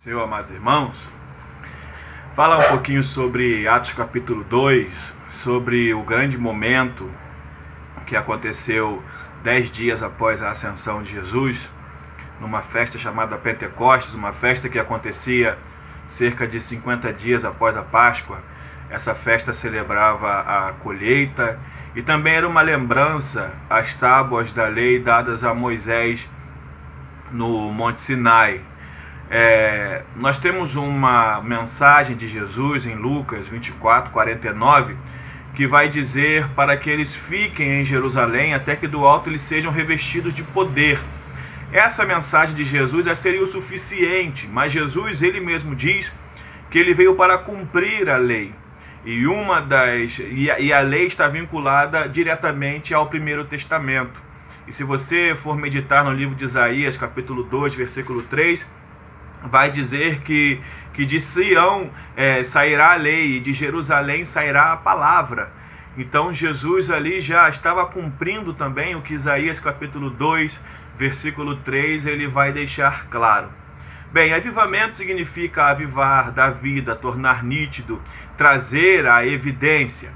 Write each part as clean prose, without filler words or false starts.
Senhor, amados irmãos, fala um pouquinho sobre Atos capítulo 2, sobre o grande momento que aconteceu 10 dias após a ascensão de Jesus, numa festa chamada Pentecostes, uma festa que acontecia cerca de 50 dias após a Páscoa. Essa festa celebrava a colheita e também era uma lembrança às tábuas da lei dadas a Moisés no Monte Sinai. Nós temos uma mensagem de Jesus em Lucas 24:49, que vai dizer para que eles fiquem em Jerusalém até que do alto eles sejam revestidos de poder. Essa mensagem de Jesus seria o suficiente, mas Jesus ele mesmo diz que ele veio para cumprir a lei. E a lei está vinculada diretamente ao Primeiro Testamento. E se você for meditar no livro de Isaías, capítulo 2, versículo 3, vai dizer que de Sião sairá a lei e de Jerusalém sairá a palavra. Então Jesus ali já estava cumprindo também o que Isaías capítulo 2, versículo 3, ele vai deixar claro. Bem, avivamento significa avivar, dar vida, tornar nítido, trazer a evidência.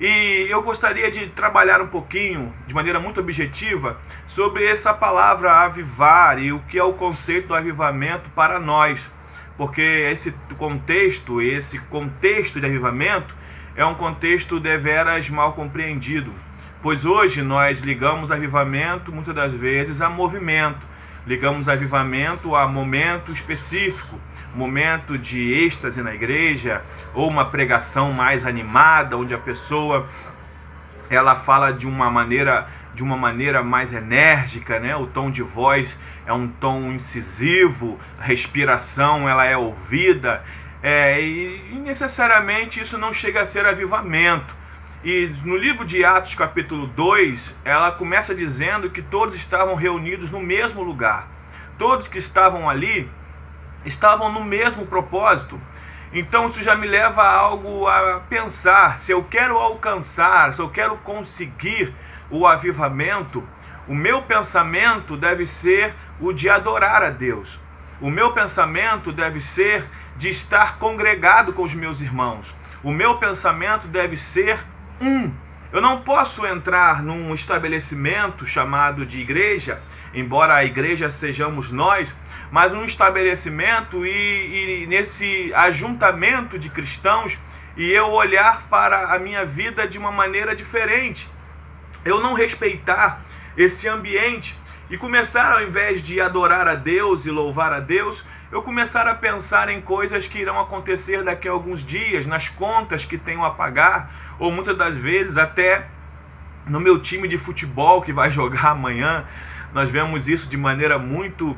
E eu gostaria de trabalhar um pouquinho, de maneira muito objetiva, sobre essa palavra avivar e o que é o conceito do avivamento para nós. Porque esse contexto de avivamento é um contexto deveras mal compreendido. Pois hoje nós ligamos avivamento, muitas das vezes, a movimento. Ligamos avivamento a momento específico. Momento de êxtase na igreja, ou uma pregação mais animada, onde a pessoa ela fala de uma maneira mais enérgica, né? O tom de voz é um tom incisivo, a respiração ela é ouvida, e necessariamente isso não chega a ser avivamento. E no livro de Atos capítulo 2, ela começa dizendo que todos estavam reunidos no mesmo lugar. Todos que estavam ali estavam no mesmo propósito. Então isso já me leva a algo a pensar. Se eu quero alcançar, se eu quero conseguir o avivamento, o meu pensamento deve ser o de adorar a Deus. O meu pensamento deve ser de estar congregado com os meus irmãos. O meu pensamento deve ser Eu não posso entrar num estabelecimento chamado de igreja, embora a igreja sejamos nós, mas num estabelecimento e nesse ajuntamento de cristãos e eu olhar para a minha vida de uma maneira diferente. Eu não respeitar esse ambiente e começar, ao invés de adorar a Deus e louvar a Deus, eu começar a pensar em coisas que irão acontecer daqui a alguns dias, nas contas que tenho a pagar, ou muitas das vezes até no meu time de futebol que vai jogar amanhã. Nós vemos isso de maneira muito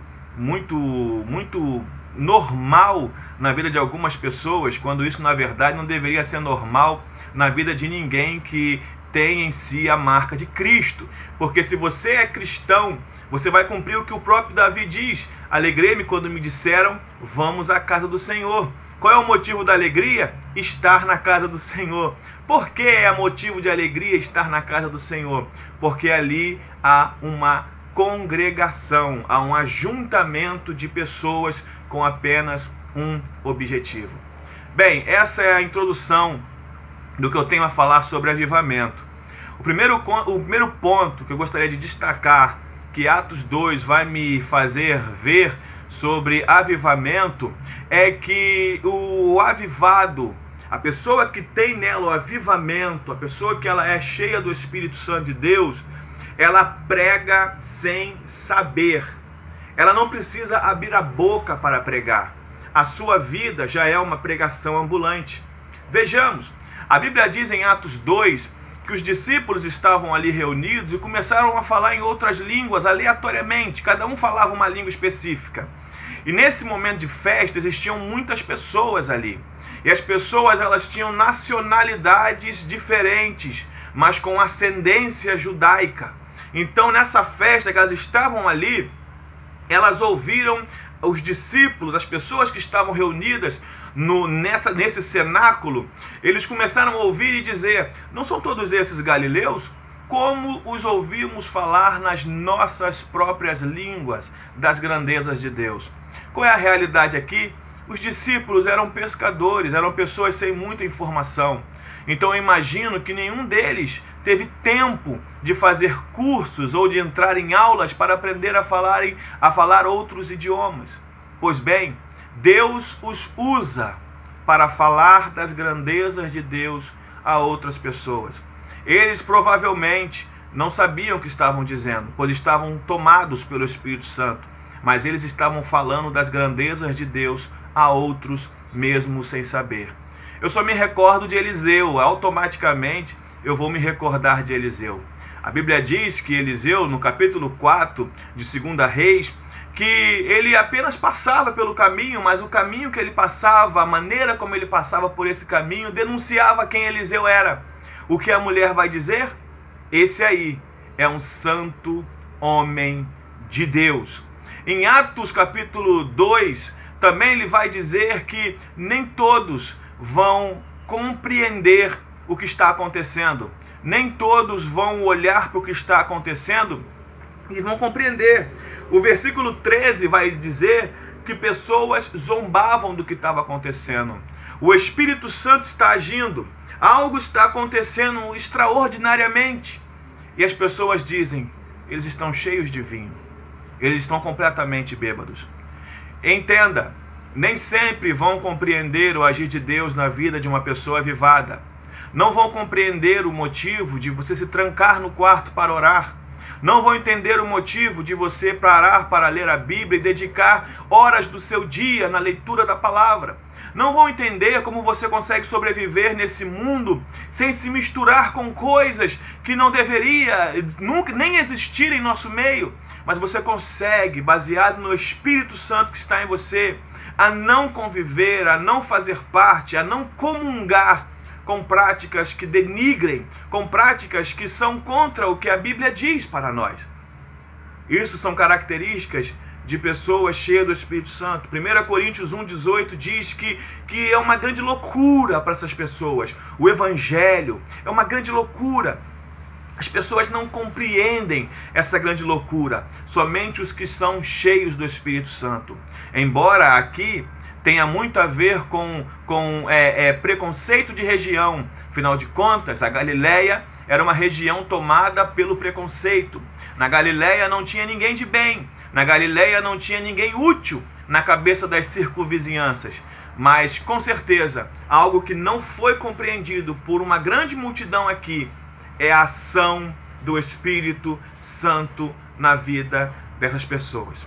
normal na vida de algumas pessoas, quando isso na verdade não deveria ser normal na vida de ninguém que tem em si a marca de Cristo. Porque se você é cristão, você vai cumprir o que o próprio Davi diz: alegrei-me quando me disseram, vamos à casa do Senhor. Qual é o motivo da alegria? Estar na casa do Senhor. Por que é motivo de alegria estar na casa do Senhor? Porque ali há uma congregação, há um ajuntamento de pessoas com apenas um objetivo. Bem, essa é a introdução do que eu tenho a falar sobre avivamento. O primeiro ponto que eu gostaria de destacar, que Atos 2 vai me fazer ver sobre avivamento, é que o avivado, a pessoa que tem nela o avivamento, a pessoa que ela é cheia do Espírito Santo de Deus, ela prega sem saber. Ela não precisa abrir a boca para pregar. A sua vida já é uma pregação ambulante. Vejamos, a Bíblia diz em Atos 2 que os discípulos estavam ali reunidos e começaram a falar em outras línguas aleatoriamente. Cada um falava uma língua específica. E nesse momento de festa existiam muitas pessoas ali. E as pessoas elas tinham nacionalidades diferentes, mas com ascendência judaica. Então nessa festa que elas estavam ali, elas ouviram os discípulos, as pessoas que estavam reunidas nesse cenáculo, eles começaram a ouvir e dizer: não são todos esses galileus? Como os ouvimos falar nas nossas próprias línguas das grandezas de Deus? Qual é a realidade aqui? Os discípulos eram pescadores, eram pessoas sem muita informação. Então eu imagino que nenhum deles teve tempo de fazer cursos ou de entrar em aulas para aprender a falar outros idiomas. Pois bem, Deus os usa para falar das grandezas de Deus a outras pessoas. Eles provavelmente não sabiam o que estavam dizendo, pois estavam tomados pelo Espírito Santo, mas eles estavam falando das grandezas de Deus a outros, mesmo sem saber. Eu só me recordo de Eliseu, automaticamente eu vou me recordar de Eliseu. A Bíblia diz que Eliseu, no capítulo 4 de 2 Reis, que ele apenas passava pelo caminho, mas o caminho que ele passava, a maneira como ele passava por esse caminho, denunciava quem Eliseu era. O que a mulher vai dizer? Esse aí é um santo homem de Deus. Em Atos capítulo 2, também ele vai dizer que nem todos vão compreender o que está acontecendo. Nem todos vão olhar para o que está acontecendo e vão compreender. O versículo 13 vai dizer que pessoas zombavam do que estava acontecendo. O Espírito Santo está agindo. Algo está acontecendo extraordinariamente. E as pessoas dizem, eles estão cheios de vinho. Eles estão completamente bêbados. Entenda, nem sempre vão compreender o agir de Deus na vida de uma pessoa avivada. Não vão compreender o motivo de você se trancar no quarto para orar. Não vão entender o motivo de você parar para ler a Bíblia e dedicar horas do seu dia na leitura da palavra. Não vão entender como você consegue sobreviver nesse mundo sem se misturar com coisas que não deveria nunca nem existir em nosso meio. Mas você consegue, baseado no Espírito Santo que está em você, a não conviver, a não fazer parte, a não comungar com práticas que denigrem, com práticas que são contra o que a Bíblia diz para nós. Isso são características de pessoas cheias do Espírito Santo. 1 Coríntios 1,18 diz que é uma grande loucura para essas pessoas. O Evangelho é uma grande loucura. As pessoas não compreendem essa grande loucura. Somente os que são cheios do Espírito Santo. Embora aqui tenha muito a ver com preconceito de região. Afinal de contas, a Galileia era uma região tomada pelo preconceito. Na Galileia não tinha ninguém de bem. Na Galileia não tinha ninguém útil na cabeça das circunvizinhanças. Mas, com certeza, algo que não foi compreendido por uma grande multidão aqui é a ação do Espírito Santo na vida dessas pessoas.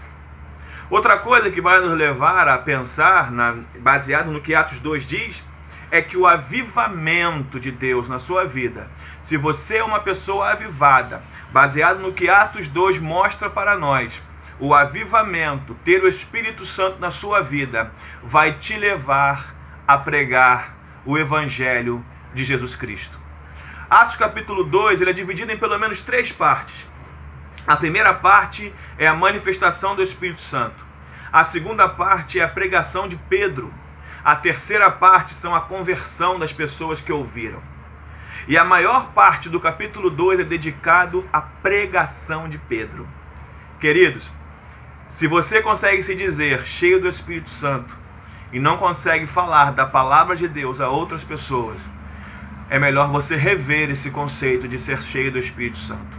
Outra coisa que vai nos levar a pensar, baseado no que Atos 2 diz, é que o avivamento de Deus na sua vida, se você é uma pessoa avivada, baseado no que Atos 2 mostra para nós, o avivamento, ter o Espírito Santo na sua vida, vai te levar a pregar o Evangelho de Jesus Cristo. Atos capítulo 2, ele é dividido em pelo menos 3 partes. A primeira parte é a manifestação do Espírito Santo. A segunda parte é a pregação de Pedro. A terceira parte são a conversão das pessoas que ouviram. E a maior parte do capítulo 2 é dedicado à pregação de Pedro. Queridos, se você consegue se dizer cheio do Espírito Santo e não consegue falar da palavra de Deus a outras pessoas, é melhor você rever esse conceito de ser cheio do Espírito Santo.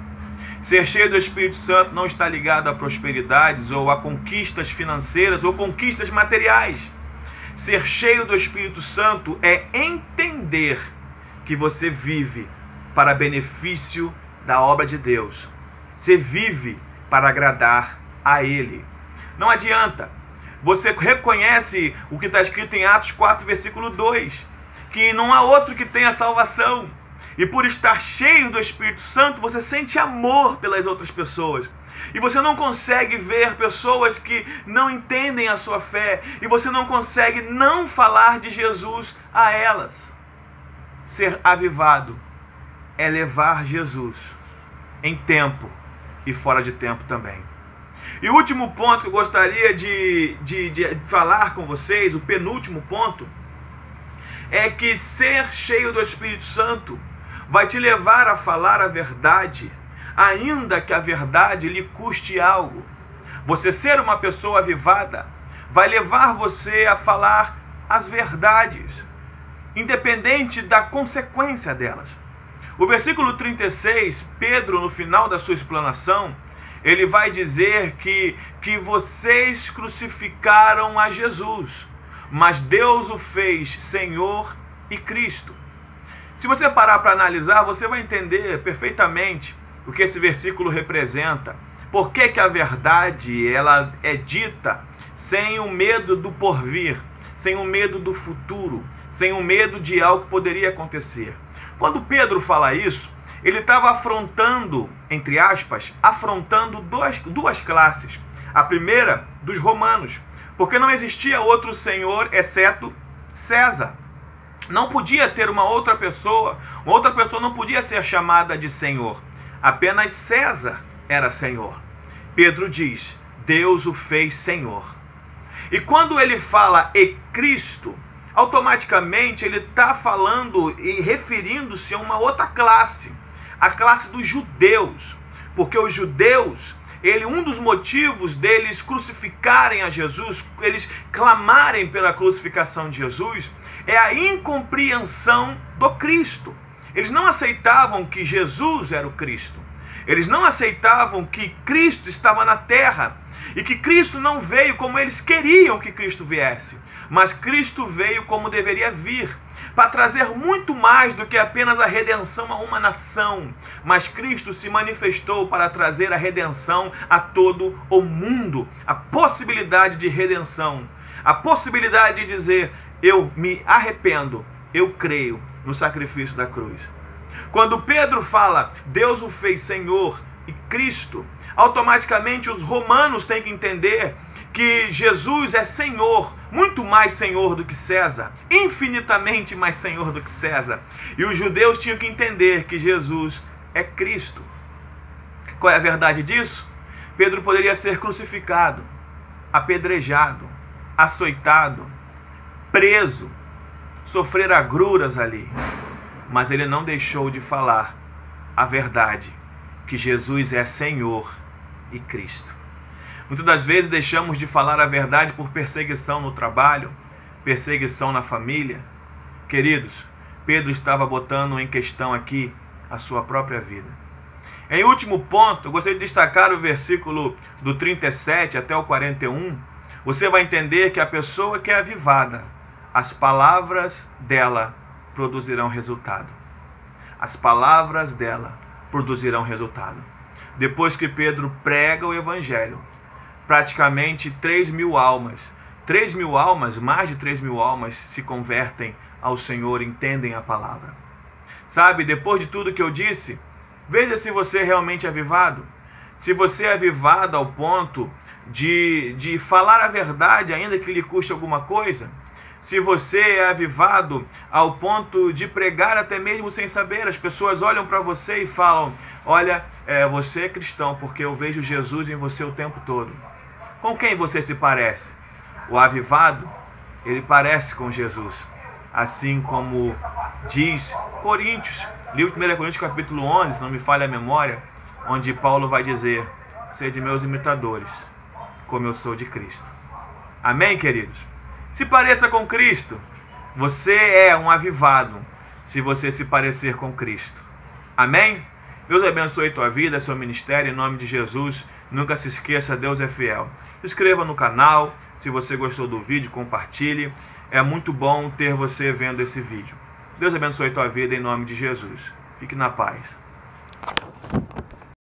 Ser cheio do Espírito Santo não está ligado a prosperidades ou a conquistas financeiras ou conquistas materiais. Ser cheio do Espírito Santo é entender que você vive para benefício da obra de Deus. Você vive para agradar a Ele. Não adianta. Você reconhece o que está escrito em Atos 4, versículo 2, que não há outro que tenha salvação. E por estar cheio do Espírito Santo, você sente amor pelas outras pessoas. E você não consegue ver pessoas que não entendem a sua fé. E você não consegue não falar de Jesus a elas. Ser avivado é levar Jesus em tempo e fora de tempo também. E o último ponto que eu gostaria de falar com vocês, o penúltimo ponto, é que ser cheio do Espírito Santo vai te levar a falar a verdade, ainda que a verdade lhe custe algo. Você ser uma pessoa avivada vai levar você a falar as verdades, independente da consequência delas. O versículo 36, Pedro, no final da sua explanação, ele vai dizer que vocês crucificaram a Jesus, mas Deus o fez Senhor e Cristo. Se você parar para analisar, você vai entender perfeitamente o que esse versículo representa. Por que a verdade ela é dita sem o medo do porvir, sem o medo do futuro, sem o medo de algo que poderia acontecer. Quando Pedro fala isso, ele estava afrontando, entre aspas, duas classes. A primeira, dos romanos, porque não existia outro senhor exceto César. Não podia ter uma outra pessoa não podia ser chamada de senhor. Apenas César era senhor. Pedro diz, Deus o fez senhor. E quando ele fala e Cristo, automaticamente ele está falando e referindo-se a uma outra classe, a classe dos judeus. Porque os judeus, um dos motivos deles crucificarem a Jesus, eles clamarem pela crucificação de Jesus, é a incompreensão do Cristo. Eles não aceitavam que Jesus era o Cristo. Eles não aceitavam que Cristo estava na terra e que Cristo não veio como eles queriam que Cristo viesse, mas Cristo veio como deveria vir, para trazer muito mais do que apenas a redenção a uma nação. Mas Cristo se manifestou para trazer a redenção a todo o mundo, a possibilidade de redenção, a possibilidade de dizer, eu me arrependo, eu creio no sacrifício da cruz. Quando Pedro fala, Deus o fez Senhor e Cristo, automaticamente os romanos têm que entender que Jesus é Senhor, muito mais Senhor do que César, infinitamente mais Senhor do que César. E os judeus tinham que entender que Jesus é Cristo. Qual é a verdade disso? Pedro poderia ser crucificado, apedrejado, açoitado, preso, sofrer agruras ali, mas ele não deixou de falar a verdade, que Jesus é Senhor e Cristo. Muitas das vezes deixamos de falar a verdade por perseguição no trabalho, perseguição na família. Queridos, Pedro estava botando em questão aqui a sua própria vida. Em último ponto, eu gostaria de destacar o versículo do 37 até o 41. Você vai entender que a pessoa que é avivada, as palavras dela produzirão resultado. As palavras dela produzirão resultado. Depois que Pedro prega o evangelho, praticamente 3.000 almas, mais de 3.000 almas se convertem ao Senhor, entendem a palavra. Sabe, depois de tudo que eu disse, veja se você é realmente avivado. Se você é avivado ao ponto de falar a verdade, ainda que lhe custe alguma coisa. Se você é avivado ao ponto de pregar até mesmo sem saber, as pessoas olham para você e falam, olha, você é cristão, porque eu vejo Jesus em você o tempo todo. Com quem você se parece? O avivado, ele parece com Jesus. Assim como diz Coríntios, livro 1 Coríntios capítulo 11, se não me falha a memória, onde Paulo vai dizer, sede meus imitadores, como eu sou de Cristo. Amém, queridos? Se pareça com Cristo. Você é um avivado se você se parecer com Cristo. Amém? Deus abençoe tua vida, seu ministério, em nome de Jesus. Nunca se esqueça, Deus é fiel. Se inscreva no canal. Se você gostou do vídeo, compartilhe. É muito bom ter você vendo esse vídeo. Deus abençoe tua vida em nome de Jesus. Fique na paz.